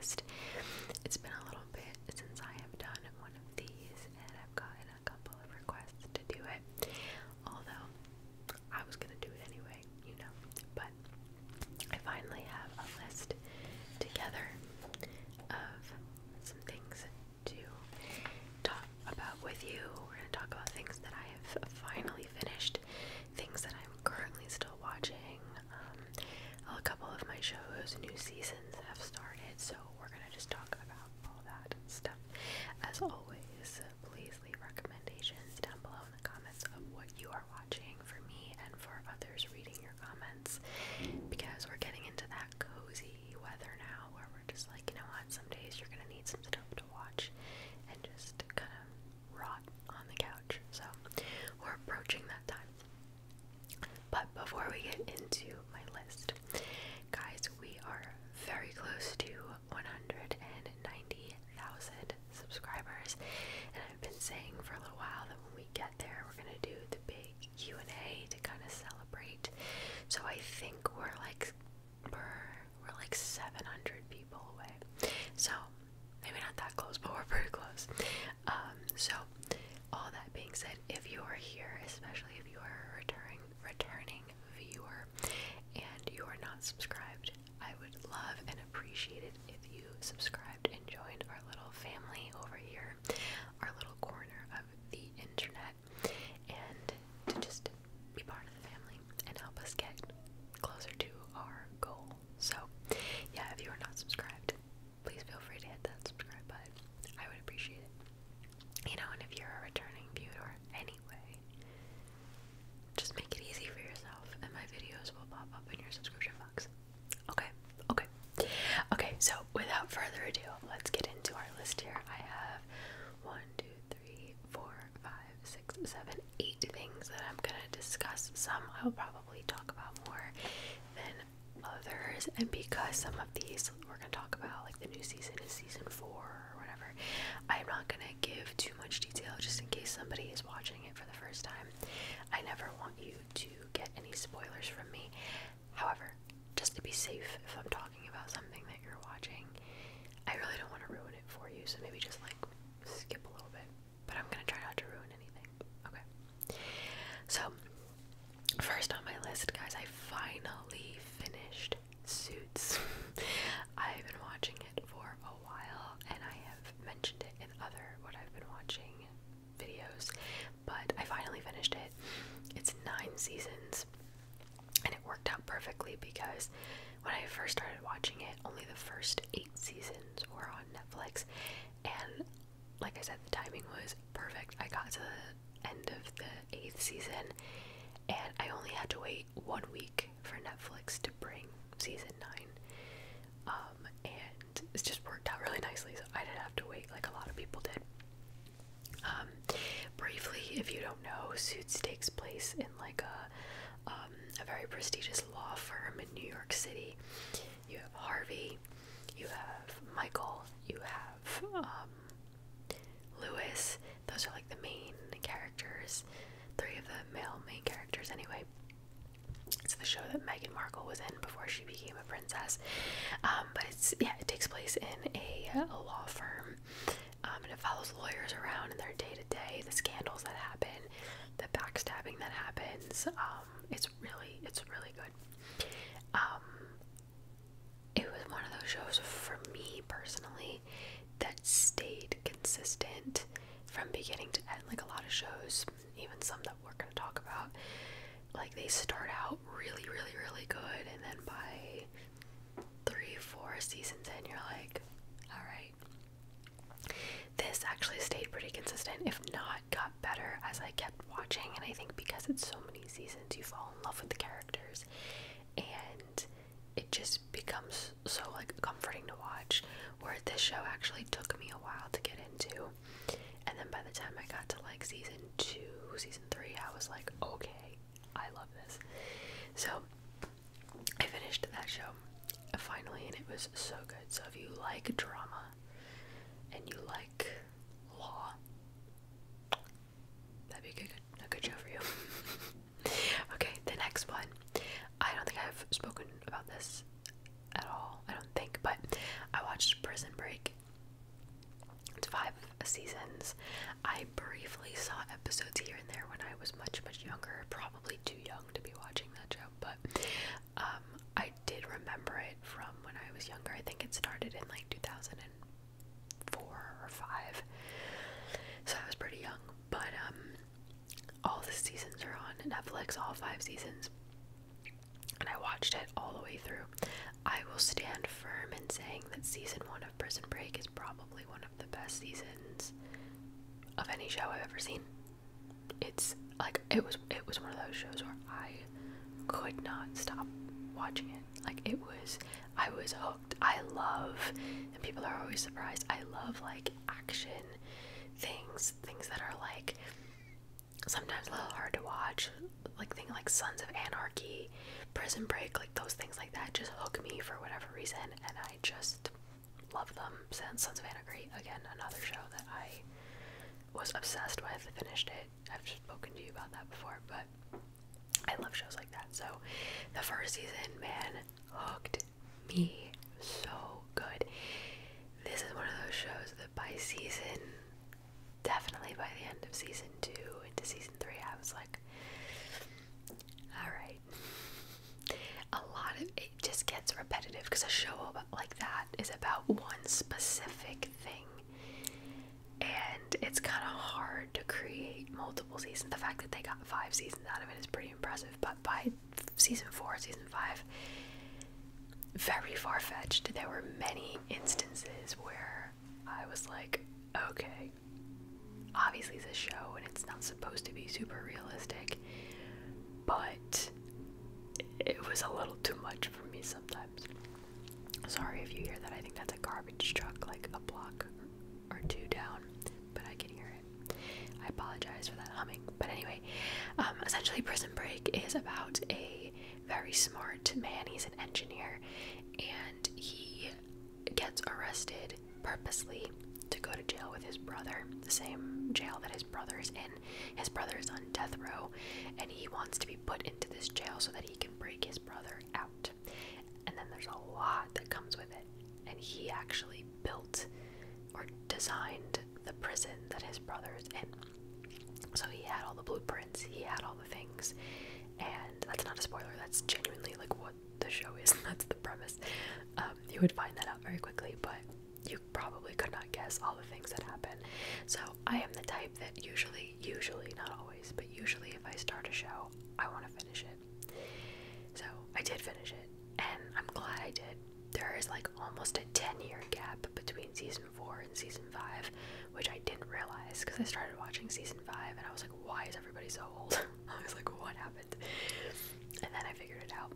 list. It's been a little bit since I have done one of these, and I've gotten a couple of requests to do it, although I was gonna do it anyway, you know, but I finally have a list together of some things to talk about with you. We're gonna talk about things that I have finally finished, things that I'm currently still watching. A couple of my shows, new seasons have started, so we're gonna just talk about all that stuff. As always, please leave recommendations down below in the comments of what you are watching for me and for others reading your comments, because we're getting into that cozy weather now where we're just like, you know what, some days you're gonna need some stuff to watch and just kind of rot on the couch. So we're approaching that time. But before we get into my list, guys, we are very close to 190,000 subscribers, and I've been saying for a little while that when we get there, we're gonna do the big Q&A to kind of celebrate. So I think we're like 700 people away. So maybe not that close, but we're pretty close. So all that being said, if you are here, especially if you are a returning viewer and you are not subscribed, I would love and appreciate it if you subscribed and joined our little family over here, our little corner of the internet, and to just be part of the family and help us get closer to our goal. So yeah, if you are not subscribed, please feel free to hit that subscribe button. I would appreciate it. You know, and if you're a returning viewer anyway, just make it easy for yourself, and my videos will pop up in your subscription box. Okay, so without further ado, let's get into our list here. I have 1, 2, 3, 4, 5, 6, 7, 8 things that I'm gonna discuss. Some I'll probably talk about more than others, and because some of these we're gonna talk about, like the new season is season 4 or whatever, I'm not gonna give too much detail just in case somebody is watching it for the first time. I never want you to get any spoilers from me. However, just to be safe, if I'm talking about something that you're watching, I really don't want to ruin it for you, so maybe just like skip a little bit, but I'm gonna try not to ruin anything. Okay, so first on my list, guys, I finally finished Suits. I've been watching it for a while, and I have mentioned it in other what I've been watching videos, but I finally finished it. It's 9 seasons, and it worked out perfectly because when I first started watching it, only the first 8 seasons were on Netflix, and like I said, the timing was perfect. I got to the end of the 8th season, and I only had to wait 1 week for Netflix to bring season 9, and it just worked out really nicely, so I didn't have to wait like a lot of people did. Briefly, if you don't know, Suits takes place in like a very prestigious law firm in New York City. You have Harvey, you have Michael, you have Lewis. Those are like the main characters, 3 of the male main characters anyway. It's the show that Meghan Markle was in before she became a princess. But it takes place in a law firm, and it follows lawyers around in their day-to-day, the scandals that happen, the backstabbing that happens. It's really good. It was one of those shows for me personally that stayed consistent from beginning to end. Like a lot of shows, even some that we're going to talk about, like they start out really good, and then by 3-4 seasons in, you're like, alright. This actually stayed pretty consistent, if not got better as I kept watching, and I think because it's so many seasons, you fall in love with the characters, and it just becomes so like comforting to watch, where this show actually took me a while to get into, and then by the time I got to like season 2, season 3, I was like, okay, I love this. So I finished that show finally, and it was so good. So if you like drama and you like law, that'd be a good show for you. Okay, the next one, I don't think I've spoken about this at all, I don't think, but I watched watched Prison Break. It's 5 seasons. I briefly saw episodes here and there when I was much, much younger, probably too young to be watching that show, but I did remember it from when I was younger. I think it started in like 2004 or 5, so I was pretty young, but all the seasons are on Netflix, all 5 seasons, and I watched it all the way through. I will stand firm in saying that season 1 of Prison Break is probably one of the best seasons of any show I've ever seen. It's like, it was one of those shows where I could not stop watching it. Like, I was hooked. I love, and people are always surprised, I love like action things that are like sometimes a little hard to watch, like things like Sons of Anarchy, Prison Break, like those things like that just hook me for whatever reason, and I just love them. Sons of Anarchy, again, another show that I was obsessed with. I finished it. I've spoken to you about that before, but I love shows like that. So the first season, man, hooked me so good. This is one of those shows that by season, definitely by the end of season 2 into season 3, I was like, alright. A lot of it just gets repetitive because a show like that is about one specific thing, and it's kind of hard to create multiple seasons. The fact that they got 5 seasons out of it is pretty impressive, but by season 4, season 5, very far-fetched. There were many instances where I was like, okay, obviously it's a show and it's not supposed to be super realistic, but it was a little too much for me sometimes. Sorry if you hear that. I think that's a garbage truck like a block or 2 down, but I can hear it. I apologize for that humming. But anyway, essentially Prison Break is about a very smart man. He's an engineer, and he gets arrested purposely to go to jail with his brother, the same jail that his brother is in. His brother is on death row, and he wants to be put into this jail so that he can break his brother out. And then there's a lot that comes with it, and he actually built or designed the prison that his brother is in. So he had all the blueprints, he had all the things, and that's not a spoiler, that's genuinely like what the show is. That's the premise. You would find that out very quickly, but you probably could not guess all the things that happen. So I am the type that usually, not always, but usually if I start a show, I want to finish it. So I did finish it, and I'm glad I did. There is like almost a 10-year gap between season 4 and season 5, which I didn't realize because I started watching season 5 and I was like, why is everybody so old? I was like, what happened? And then I figured it out.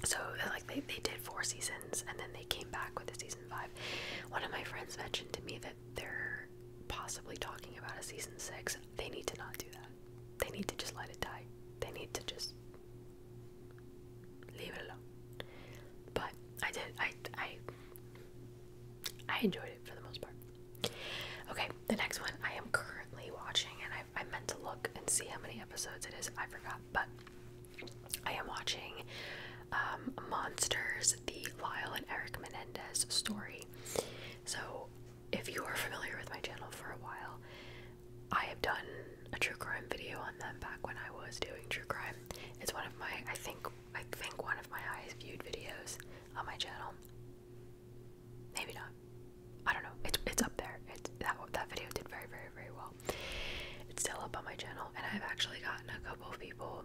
So like they did 4 seasons, and then they came back with a season 5. One of my friends mentioned to me that they're possibly talking about a season 6. They need to not do that. They need to just let it die. They need to just leave it alone. But I did. I enjoyed it for the most part. Okay, the next one I am currently watching, and I meant to look and see how many episodes it is. I forgot, but I am watching Monsters, the Lyle and Eric Menendez story. So if you are familiar with my channel for a while, I have done a true crime video on them back when I was doing true crime. It's one of my, I think one of my highest viewed videos on my channel. Maybe not. I don't know. It's up there. That video did very, very, very well. It's still up on my channel, and I've actually gotten a couple of people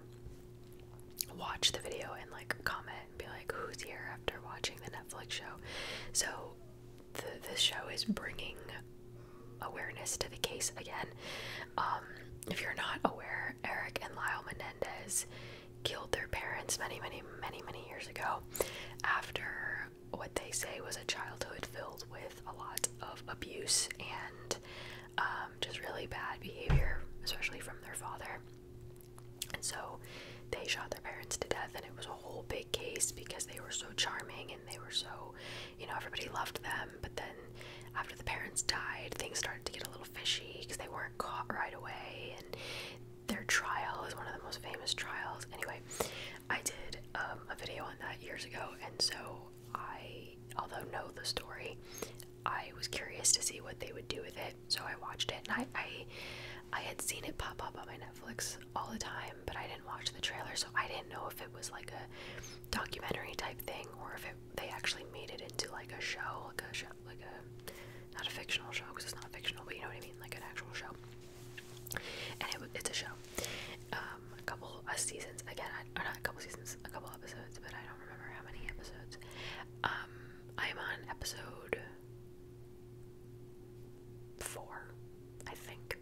watch the video and like comment and be like, who's here after watching the Netflix show. So this show is bringing awareness to the case again. If you're not aware, Eric and Lyle Menendez killed their parents many years ago after what they say was a childhood filled with a lot of abuse and just really bad behavior, especially from their father. And so they shot their parents to death, and it was a whole big case because they were so charming and they were so, everybody loved them. But then after the parents died, things started to get a little fishy because they weren't caught right away, and their trial is one of the most famous trials. Anyway, I did a video on that years ago, and so I although know the story, I was curious to see what they would do with it, so I watched it. And I had seen it pop up on my Netflix all the time, but I didn't watch the trailer, so I didn't know if it was like a documentary type thing, or if they actually made it into like a show, like a not a fictional show, because it's not fictional, but you know what I mean, like an actual show. And it's a show. A couple seasons, again, not a couple seasons, a couple episodes, but I don't remember how many episodes. I'm on episode 4, I think.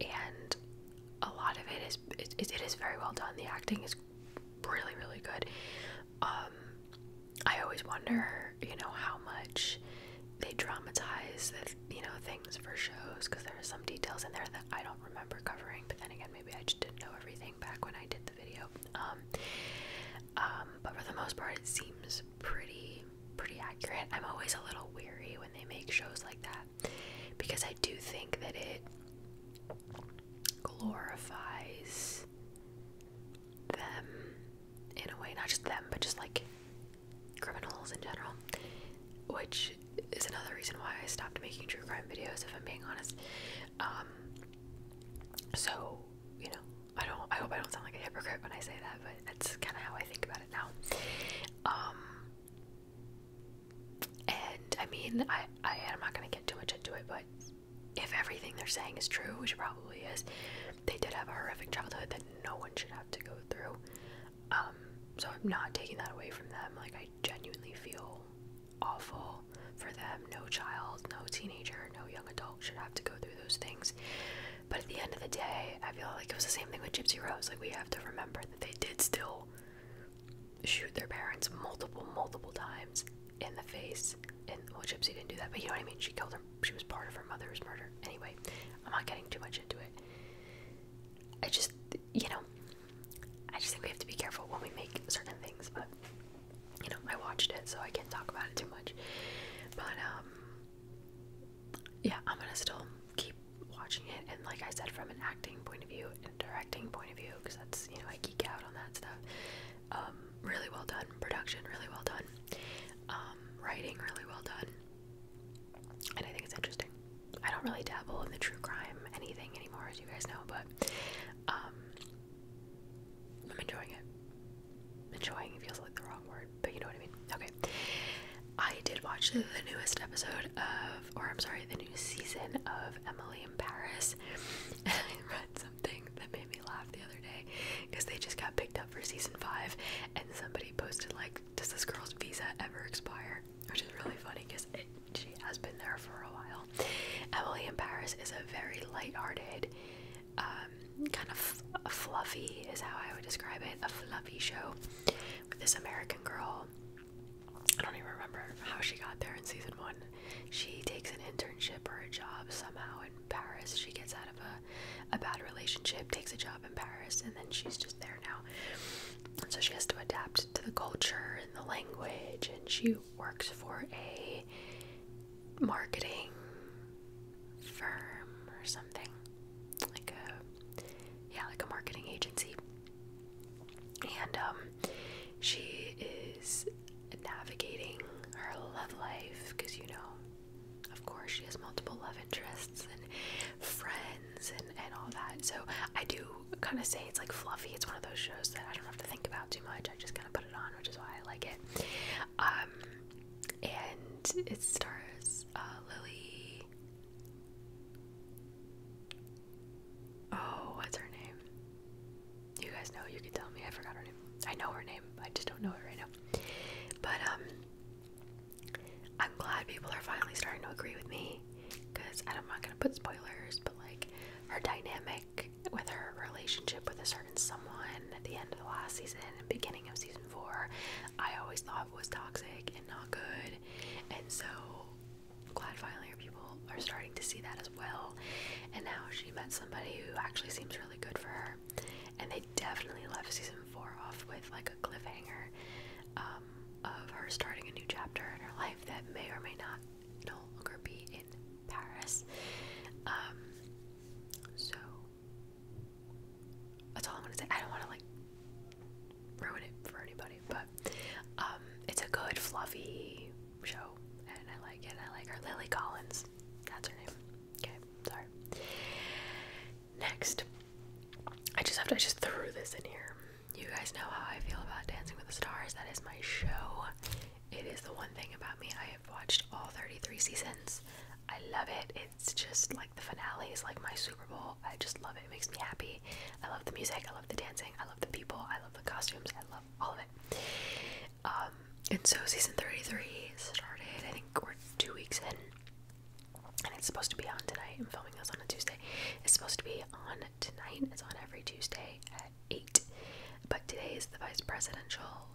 And a lot of it is very well done. The acting is really, really good. I always wonder, how much they dramatize things for shows, because there are some details in there that I don't remember covering, but then again, maybe I just didn't know everything back when I did the video. But for the most part, it seems pretty accurate. I'm always a little weary when they make shows like that, because I do think that it glorifies them in a way, not just them, but just like criminals in general, which is another reason why I stopped making true crime videos, if I'm being honest. So, I hope I don't sound like a hypocrite when I say that, but that's kind of how I think about it now. And I mean, I'm not going to get too much into it, but if everything they're saying is true, which it probably is, they did have a horrific childhood that no one should have to go through. So I'm not taking that away from them. Like, I genuinely feel awful for them. No child, no teenager, no young adult should have to go through those things. But at the end of the day, I feel like it was the same thing with Gypsy Rose. Like, we have to remember that they did still shoot their parents multiple times in the face. And, well, Gypsy didn't do that, but you know what I mean? She killed her. She was part of her mother's murder. Anyway, I'm not getting too much into it. I just think we have to be careful when we make certain things, but, I watched it, so I can't talk about it too much. But, yeah, I'm gonna still keep watching it, and like I said, from an acting point of view and directing point of view, because that's, I geek out on that stuff. Really well done. Production, really well done. Writing, really well done. And I think it's interesting. I don't really dabble in the true crime anything anymore, as you guys know, but I'm enjoying it. Enjoying feels like the wrong word, but you know what I mean. Okay. I did watch the newest episode the new season of Emily in Paris, and I read something that made me laugh the other day, because they just got picked up for season 5, and somebody posted, like, does this girl's visa ever expire? Which is really funny, because she has been there for a while. Emily in Paris is a very lighthearted, kind of fluffy is how I would describe it, a fluffy show with this American girl. I don't even remember how she got there in season 1. She takes an internship or a job somehow in Paris. She gets out of a bad relationship, takes a job in Paris, and then she's just there now. And so she has to adapt to the culture and the language, and she works for a marketing firm or something, like a marketing agency. And she is navigating her love life, because of course she has multiple love interests and friends and all that. So I do kind of say it's like fluffy. It's one of those shows that I don't have to think about too much. I just kind of put it on, which is why I like it. And it stars Lily. Oh, what's her name? You guys know, you can tell me. I forgot her name. I know her name, I just don't know it right now. But I'm glad people are finally starting to agree with me, because I'm not gonna put spoilers, but like, her dynamic with her relationship with a certain someone at the end of the last season and beginning of season 4, I always thought was toxic and not good. And so I'm glad finally people are starting to see that as well. And now she met somebody who actually seems really good for her. And they definitely left season 4 off with like a cliffhanger of her starting a new chapter in her life that may or may not no longer be in Paris. So that's all I'm gonna say. I don't want to like ruin it for anybody, but it's a good Lily Collins. That's her name. Okay, sorry. Next, I just threw this in here. You guys know how I feel about Dancing with the Stars. That is my show. It is the one thing about me. I have watched all 33 seasons. I love it. It's just like the finale is like my Super Bowl. I just love it. It makes me happy. I love the music. I love the dancing. I love the people. I love the costumes. I love all of it. And so season 33 started. I think we're 2 weeks in, and it's supposed to be on tonight. I'm filming this on a Tuesday. It's supposed to be on tonight. It's on every Tuesday at 8. But today is the vice presidential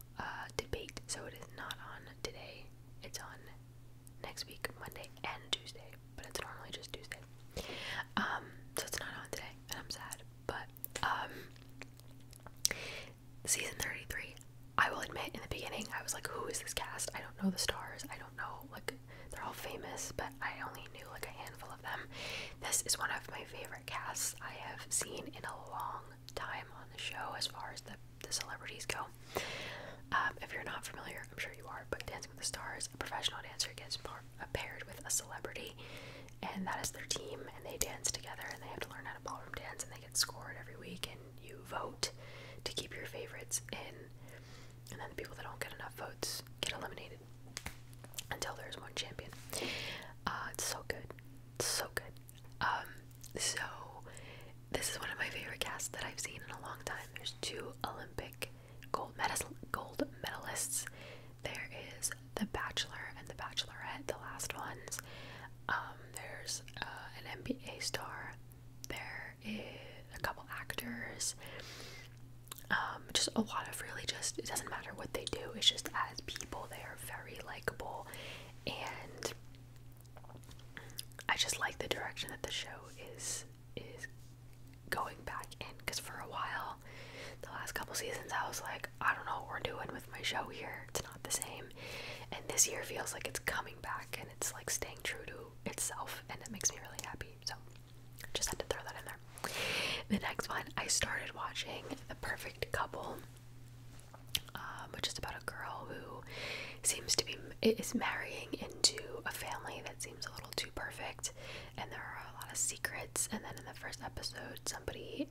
debate, so it is not on today. It's on next week, Monday and Tuesday, but it's normally just Tuesday. So it's not on today, and I'm sad. But season 33, I will admit, in the beginning, I was like, who is this cast? I don't know the stars. I don't know, like, they're all famous, but I only knew like a handful of them. This is one of my favorite casts I have seen in a long time on the show as far as the celebrities go. If you're not familiar, I'm sure you are, but Dancing with the Stars, a professional dancer gets paired with a celebrity, and that is their team, and they dance together, and they have to learn how to ballroom dance, and they get scored every week, and you vote to keep your favorites in, and then the people that don't get enough votes get eliminated until there's one champion. It's so good. It's so good. So this is one of my favorite casts that I've seen in a long time. There's 2 Olympic gold medalists. There is The Bachelor and The Bachelorette, the last ones. There's an NBA star. There is a couple actors. Just a lot of really just, it doesn't matter what they do, it's just as people they are very likable, and I just like the direction that the show is going back in, because for a while, the last couple seasons, I was like, I don't know what we're doing with my show here, it's not the same, and this year feels like it's coming back, and it's like staying true to itself, and it makes me really happy, so just had to throw that in there. The next one, I started watching The Perfect Couple, which is about a girl who is marrying into a family that seems a little too perfect, and there are a lot of secrets, and then in the first episode, somebody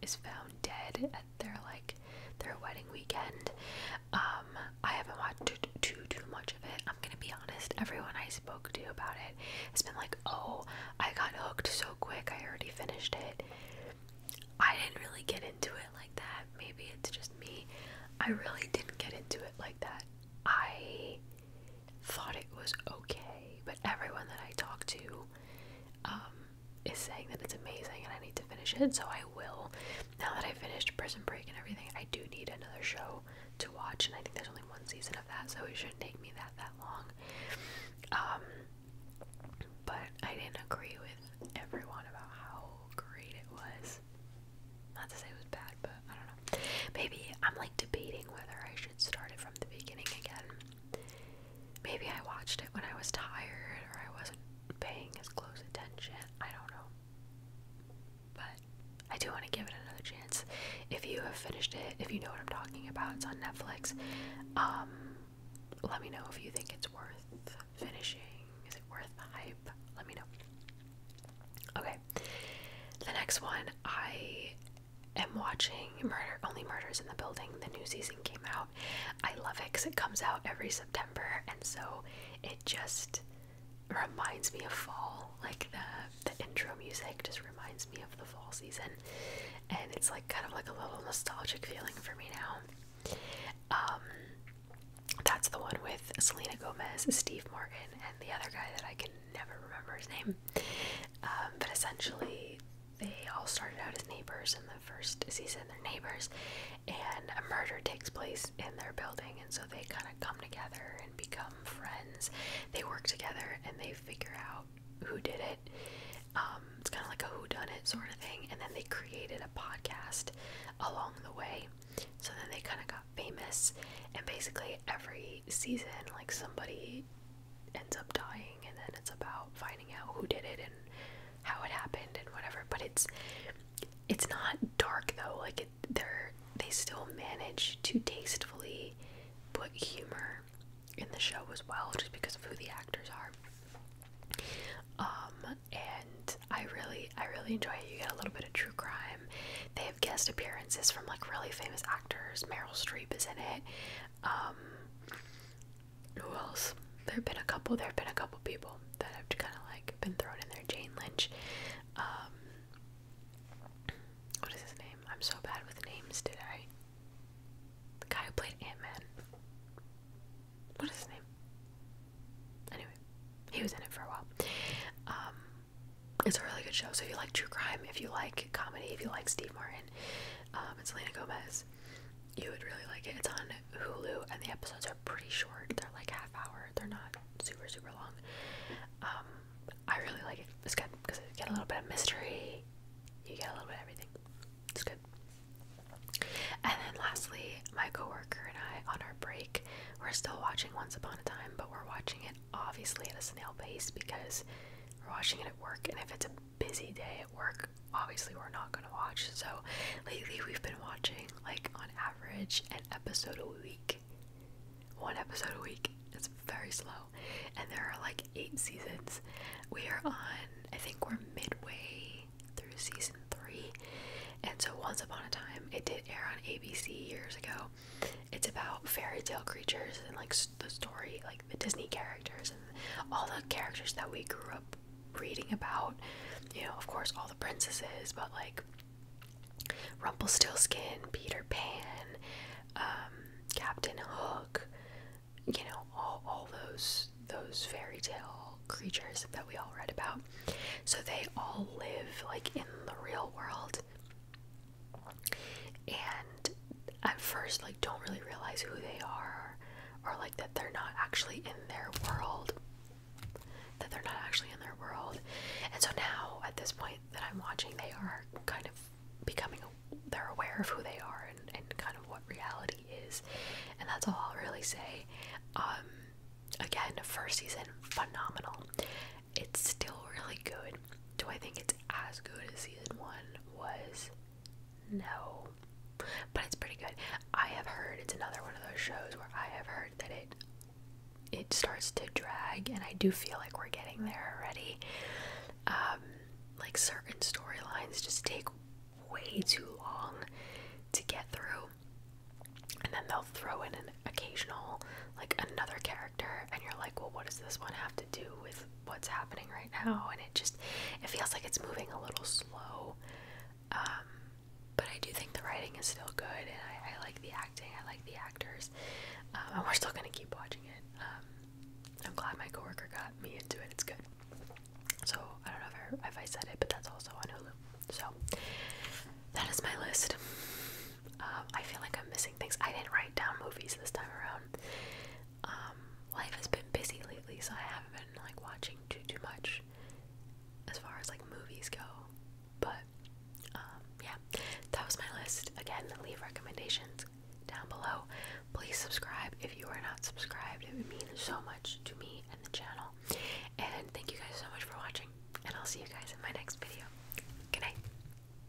is found dead at their wedding weekend. I haven't watched too much of it. I'm gonna be honest, everyone I spoke to about it has been like, oh, I got hooked so quick, I already finished it. I didn't really get into it like that. Maybe it's just me. I really didn't get into it like that. I thought it was okay, but everyone that I talked to is saying that it's amazing and I need to finish it, so I will. Now that I finished Prison Break and everything, I do need another show to watch, and I think there's only 1 season of that, so it shouldn't take me that long. But I didn't agree with everyone about how great it was. Not to say it was bad, but I don't know. Maybe I'm like debating whether I should start it from the beginning again. Maybe I watched it when I was tired or I wasn't paying as close attention. I don't know. But I do want to give it another chance. If you have finished it, if you know what I'm talking about, it's on Netflix. Let me know if you think it's worth finishing. Is it worth the hype? Let me know. Okay. The next one, I am watching Only Murders in the Building. The new season came out. I love it because it comes out every September, and so it just reminds me of fall. Like the intro music just reminds me of the fall season, and it's like kind of like a little nostalgic feeling for me now. That's the one with Selena Gomez, Steve Martin, and the other guy that I can never remember his name. But essentially, they all started out as neighbors in the first season. They're neighbors, and a murder takes place in their building, and so they kind of come together and become friends. They work together, and they figure out who did it. It's kind of like a whodunit sort of thing, and then they created a podcast along the way. So then they kind of got famous, and basically every season, like, somebody ends up dying, and then it's about finding out who did it and how it happened and whatever. But it's not dark though. Like, they still manage to tastefully put humor in the show as well, just because of who the actors are. really enjoy it. You get a little bit of true crime. They have guest appearances from like really famous actors. Meryl Streep is in it. Who else? There have been a couple people that have kind of like been thrown in there. Jane Lynch. What is his name? I'm so bad with names today. The guy who played Ant-Man. What is his name? Anyway, he was in it for a while. It's a really good show. So if you like true crime, if you like comedy, if you like Steve Martin, and Selena Gomez, you would really like it. It's on Hulu, and the episodes are pretty short. They're like half hour. They're not super long. I really like it. It's good because you get a little bit of mystery. You get a little bit of everything. It's good. And then lastly, my coworker and I, on our break, we're still watching Once Upon a Time, but we're watching it obviously at a snail pace because we're watching it at work, and if it's a busy day at work, obviously we're not going to watch. So lately we've been watching, like, on average, an episode a week. 1 episode a week. It's very slow. And there are like 8 seasons. We are on, I think we're midway through season 3. And so Once Upon a Time, it did air on ABC years ago. It's about fairy tale creatures and like the story, like the Disney characters and all the characters that we grew up reading about. You know, of course, all the princesses, but like Rumpelstiltskin, Peter Pan, Captain Hook, you know, all those fairy tale creatures that we all read about. So they all live like in the real world, and at first like don't really realize who they are, or like that they're not actually in their world. And so now at this point that I'm watching, they are kind of becoming, they're aware of who they are and kind of what reality is, and that's all I'll really say. Again, first season, phenomenal. It's still really good. Do I think it's as good as season 1 was? No, but it's pretty good. I have heard it's another one of those shows where I have heard that it starts to drag, and I do feel like we're getting there already. Like certain storylines just take way too long to get through, and then they'll throw in an occasional, like another character, and you're like, well, what does this one have to do with what's happening right now? And it feels like it's moving a little slow. But I do think the writing is still good, and I like the acting, I like the actors, and we're still gonna keep watching it. I'm glad my coworker got me into it. It's good. So I don't know if I said it, but that's also on Hulu. So that is my list.